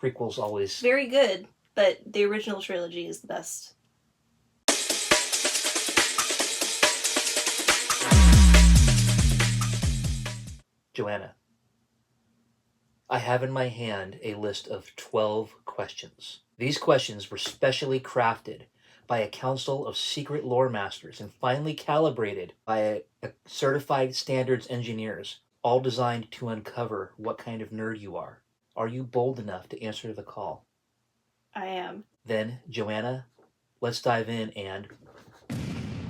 Prequels always... Very good, but the original trilogy is the best. Joanna, I have in my hand a list of 12 questions. These questions were specially crafted by a council of secret lore masters and finally calibrated by a certified standards engineers, all designed to uncover what kind of nerd you are. Are you bold enough to answer the call? I am. Then, Joanna, let's dive in and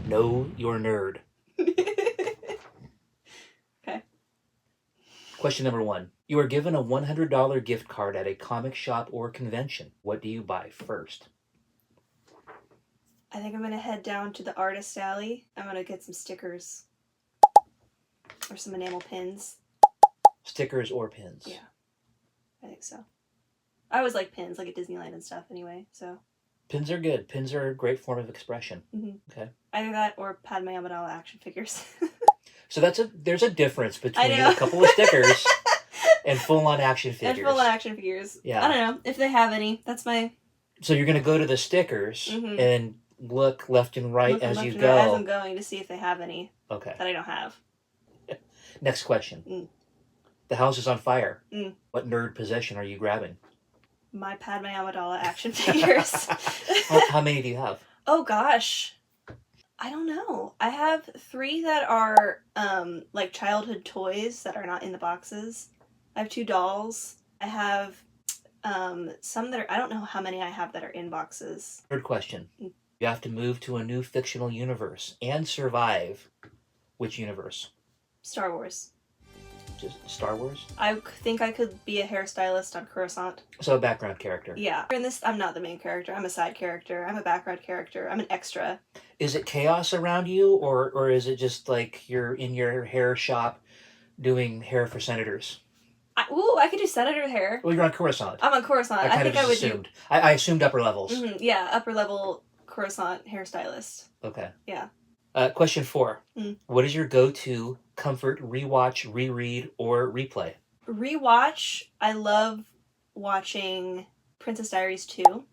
know your nerd. Okay. Question number 1. You are given a $100 gift card at a comic shop or convention. What do you buy first? I think I'm going to head down to the artist alley. I'm going to get some stickers. Or some enamel pins. Stickers or pins? Yeah. I think so. I always like pins, like at Disneyland and stuff anyway, so. Pins are good. Pins are a great form of expression. Mm-hmm. Okay. Either that or Padme Amidala action figures. So there's a difference between a couple of stickers and full-on action figures. And full-on action figures. Yeah. I don't know, if they have any. That's my... So you're going to go to the stickers and look left and right as you go. As I'm going to see if they have any that I don't have. Next question. The house is on fire. What nerd possession are you grabbing? My Padme Amidala action figures. How many do you have? Oh gosh. I don't know. I have 3 that are like childhood toys that are not in the boxes. I have 2 dolls. I have some that are, I don't know how many I have that are in boxes. Third question. You have to move to a new fictional universe and survive. Which universe? Star Wars. Just Star Wars? I think I could be a hairstylist on Coruscant. So a background character. Yeah. In this, I'm not the main character. I'm a side character. I'm a background character. I'm an extra. Is it chaos around you, or is it just like you're in your hair shop doing hair for senators? I could do senator hair. Well, you're on Coruscant. I'm on Coruscant. I think I would assumed. I assumed upper levels. Yeah, upper level Coruscant hairstylist. Okay. Yeah. Question 4. What is your go-to comfort rewatch, reread, or replay? Rewatch, I love watching Princess Diaries 2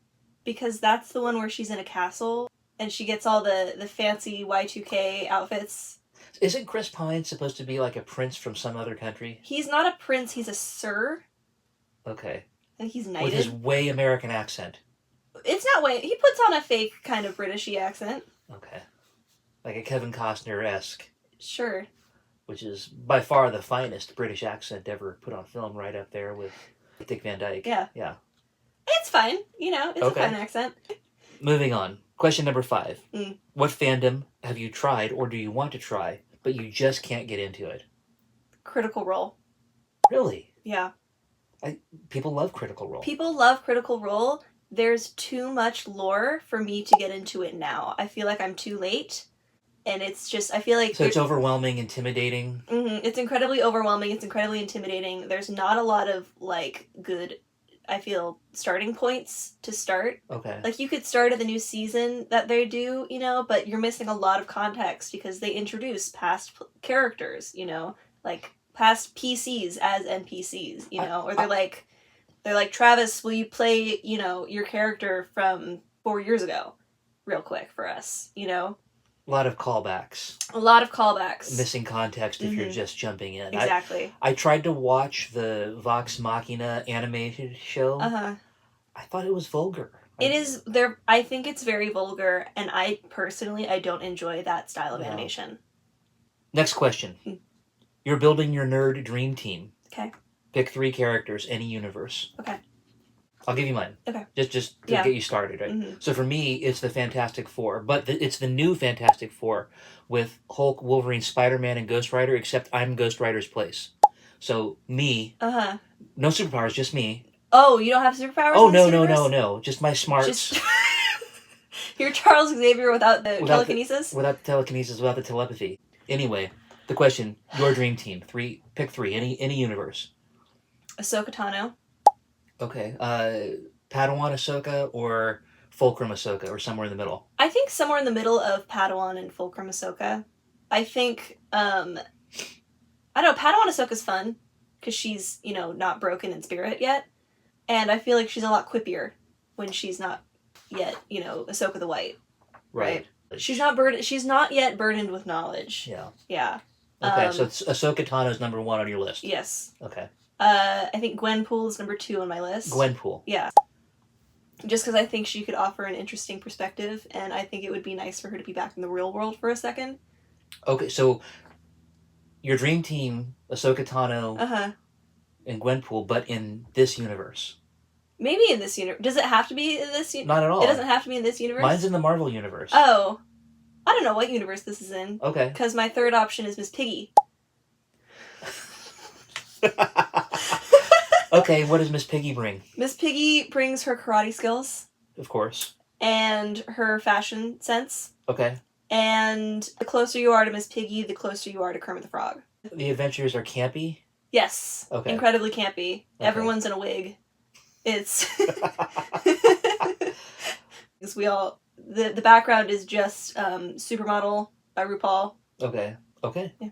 because that's the one where she's in a castle and she gets all the fancy Y2K outfits. Isn't Chris Pine supposed to be like a prince from some other country? He's not a prince, he's a sir. Okay. I think he's knighted. With his way American accent. It's not way... He puts on a fake kind of Britishy accent. Okay. Like a Kevin Costner-esque. Sure. Which is by far the finest British accent ever put on film, right up there with Dick Van Dyke. Yeah. Yeah. It's fine. You know, it's a fun accent. Moving on. Question number 5. What fandom have you tried or do you want to try, but you just can't get into it? Critical Role. Really? Yeah. People love Critical Role. People love Critical Role. There's too much lore for me to get into it now. I feel like I'm too late. And it's just, I feel like... So it's overwhelming, intimidating? It's incredibly overwhelming. It's incredibly intimidating. There's not a lot of, like, good, I feel, starting points to start. Okay. Like, you could start at the new season that they do, you know, but you're missing a lot of context because they introduce past characters, you know? Like, past PCs as NPCs, you know? Or they're like, Travis, will you play, you know, your character from 4 years ago real quick for us, you know? A lot of callbacks. A lot of callbacks. Missing context if you're just jumping in. Exactly. I tried to watch the Vox Machina animated show. I thought it was vulgar. It is there. I think it's very vulgar, and I don't enjoy that style of animation. Next question. You're building your nerd dream team. Okay. Pick 3 characters, any universe. Okay. I'll give you mine. Okay. Just to get you started, right? Mm-hmm. So for me, it's the Fantastic Four, but it's the new Fantastic Four with Hulk, Wolverine, Spider-Man, and Ghost Rider, except I'm Ghost Rider's place. So me, no superpowers, just me. Oh, you don't have superpowers? Oh, no. Just my smarts. You're Charles Xavier without the telekinesis? Without the telekinesis, without the telepathy. Anyway, the question, your dream team. Pick 3, any universe. Ahsoka Tano. Okay. Padawan Ahsoka or Fulcrum Ahsoka or somewhere in the middle? I think somewhere in the middle of Padawan and Fulcrum Ahsoka. I think, I don't know, Padawan Ahsoka's fun because she's, you know, not broken in spirit yet. And I feel like she's a lot quippier when she's not yet, Ahsoka the White. Right. She's not yet burdened with knowledge. Yeah. Yeah. Okay, so it's Ahsoka Tano's number 1 on your list. Yes. Okay. I think Gwenpool is number 2 on my list. Gwenpool. Yeah. Just because I think she could offer an interesting perspective, and I think it would be nice for her to be back in the real world for a second. Okay, so your dream team, Ahsoka Tano and Gwenpool, but in this universe. Maybe in this universe. Does it have to be in this universe? Not at all. It doesn't have to be in this universe? Mine's in the Marvel universe. Oh. I don't know what universe this is in. Okay. Because my third option is Miss Piggy. Okay, what does Miss Piggy bring? Miss Piggy brings her karate skills. Of course. And her fashion sense. Okay. And the closer you are to Miss Piggy, the closer you are to Kermit the Frog. The adventures are campy? Yes. Okay. Incredibly campy. Okay. Everyone's in a wig. It's... Because we all... The background is just Supermodel by RuPaul. Okay. Okay. Yeah.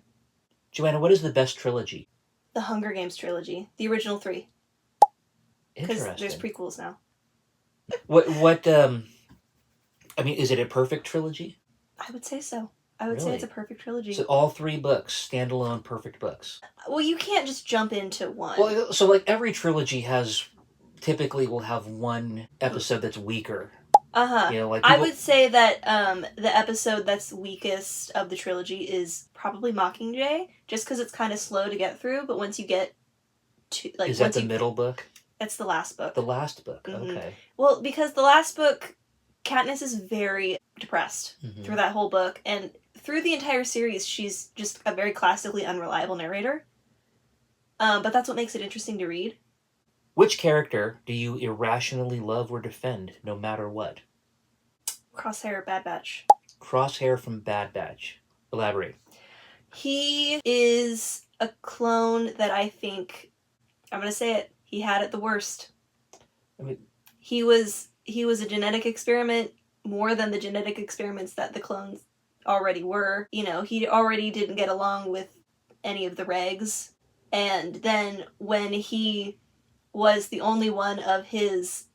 Joanna, what is the best trilogy? The Hunger Games trilogy. The original 3. Interesting. Because there's prequels now. I mean, is it a perfect trilogy? I would say so. I would say it's a perfect trilogy. So all 3 books, standalone perfect books. Well, you can't just jump into one. Well, so like every trilogy typically will have one episode that's weaker. Like I would say that the episode that's weakest of the trilogy is probably Mockingjay, just because it's kind of slow to get through. But once you get to is that the middle book? It's the last book. The last book. Mm-hmm. Okay. Well, because the last book, Katniss is very depressed through that whole book, and through the entire series, she's just a very classically unreliable narrator. But that's what makes it interesting to read. Which character do you irrationally love or defend, no matter what? Crosshair, Bad Batch. Crosshair from Bad Batch. Elaborate. He is a clone that I think, I'm going to say it, he had it the worst. I mean, he was a genetic experiment more than the genetic experiments that the clones already were. He already didn't get along with any of the regs. And then when he was the only one of his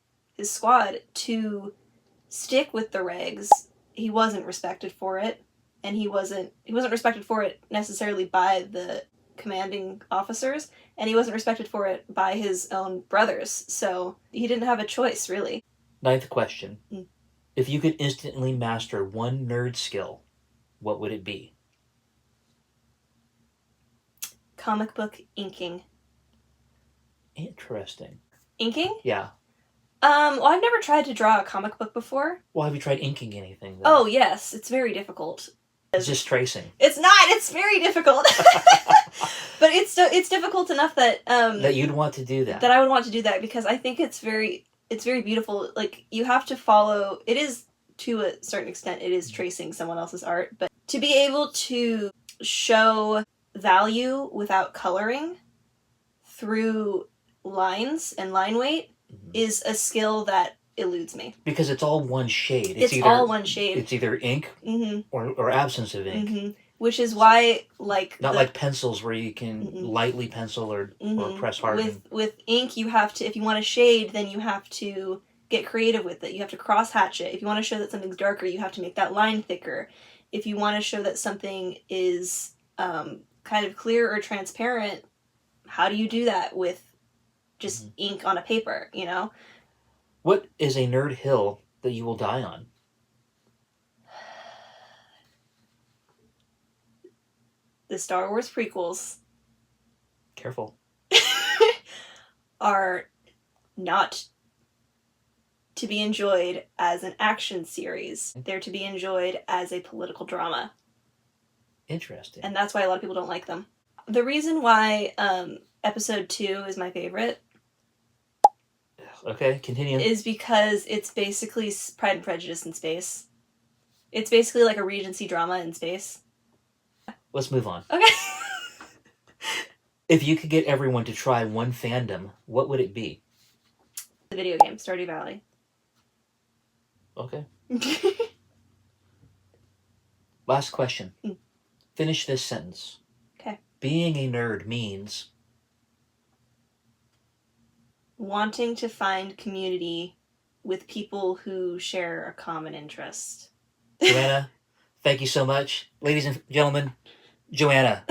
squad to stick with the regs, he wasn't respected for it, and he wasn't respected for it necessarily by the commanding officers, and he wasn't respected for it by his own brothers, so he didn't have a choice, really. 9th question. If you could instantly master one nerd skill, what would it be? Comic book inking. Interesting. Inking? Yeah. Well, I've never tried to draw a comic book before. Well, have you tried inking anything, though? Oh, yes. It's very difficult. It's just tracing. It's not! It's very difficult! But it's difficult enough that... that you'd want to do that. That I would want to do that, because I think it's very beautiful. Like, you have to follow... It is, to a certain extent, it is tracing someone else's art, but to be able to show value without coloring through lines and line weight is a skill that eludes me. Because it's all one shade. It's all one shade. It's either ink or absence of ink. Which is why, like... Not like pencils where you can lightly pencil or press hard. With ink, you have to... If you want a shade, then you have to get creative with it. You have to cross-hatch it. If you want to show that something's darker, you have to make that line thicker. If you want to show that something is kind of clear or transparent, how do you do that with just ink on a paper, What is a nerd hill that you will die on? The Star Wars prequels. Careful. Are not to be enjoyed as an action series. They're to be enjoyed as a political drama. Interesting. And that's why a lot of people don't like them. The reason why episode 2 is my favorite... Okay, continue. Is because it's basically Pride and Prejudice in space. It's basically like a Regency drama in space. Let's move on. Okay. If you could get everyone to try one fandom, what would it be? The video game, Stardew Valley. Okay. Last question. Finish this sentence. Okay. Being a nerd means... Wanting to find community with people who share a common interest. Joanna, thank you so much. Ladies and gentlemen, Joanna.